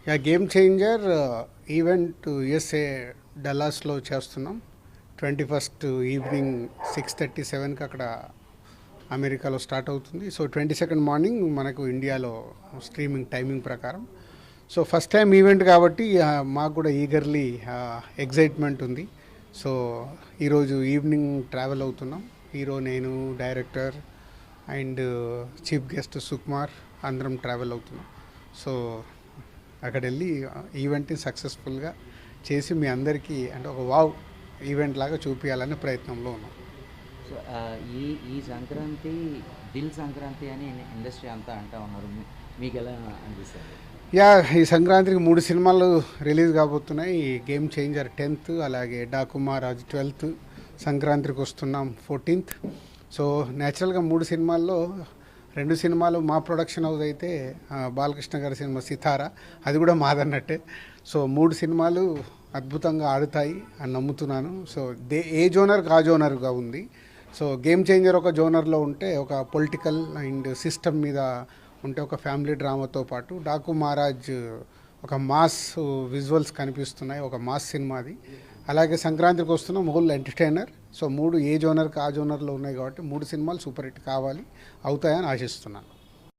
Yeah game changer event USA డల్లాస్లో చేస్తున్నాం. 21st evening 6:37కి అక్కడ అమెరికాలో స్టార్ట్ అవుతుంది. సో 22nd మార్నింగ్ మనకు ఇండియాలో స్ట్రీమింగ్ టైమింగ్ ప్రకారం. సో ఫస్ట్ టైం ఈవెంట్ కాబట్టి మాకు కూడా ఈగర్లీ ఎగ్జైట్మెంట్ ఉంది. సో ఈరోజు ఈవినింగ్ ట్రావెల్ అవుతున్నాం. హీరో, నేను, director and chief guest Sukumar అందరం ట్రావెల్ అవుతున్నాం. సో అక్కడ వెళ్ళి ఈవెంట్ని సక్సెస్ఫుల్గా చేసి మీ అందరికీ అంటే ఒక వావ్ ఈవెంట్ లాగా చూపించాలనే ప్రయత్నంలో ఉన్నాం. సో ఈ ఈ సంక్రాంతి దిల్ సంక్రాంతి అని ఇండస్ట్రీ అంతా అంటూ ఉన్నారు. మీకు ఎలా అనిపిస్తుంది? యా, ఈ సంక్రాంతికి 3 సినిమాలు రిలీజ్ కాబోతున్నాయి. గేమ్ చేంజర్ 10th, అలాగే డాకు మహారాజ్ 12th, సంక్రాంతికి వస్తున్నాం 14th. సో న్యాచురల్గా 3 సినిమాల్లో 2 సినిమాలు మా ప్రొడక్షన్ హౌస్ అయితే బాలకృష్ణ గారి సినిమా సితారా, అది కూడా మాదన్నట్టే. సో 3 సినిమాలు అద్భుతంగా ఆడుతాయి అని నమ్ముతున్నాను. సో ఏ జోనర్కి ఆ జోనర్గా ఉంది. సో గేమ్ చేంజర్ ఒక జోనర్లో ఉంటే, ఒక పొలిటికల్ అండ్ సిస్టమ్ మీద ఉంటే, ఒక ఫ్యామిలీ డ్రామాతో పాటు డాకు మహారాజ్ ఒక మాస్ విజువల్స్ కనిపిస్తున్నాయి, ఒక మాస్ సినిమాది. అలాగే సంక్రాంతికి వస్తున్న హోల్ ఎంటర్టైనర్. సో 3 ఏ జోనర్కి ఆ జోనర్లో ఉన్నాయి కాబట్టి 3 సినిమాలు సూపర్ హిట్ కావాలి, అవుతాయని ఆశిస్తున్నాను.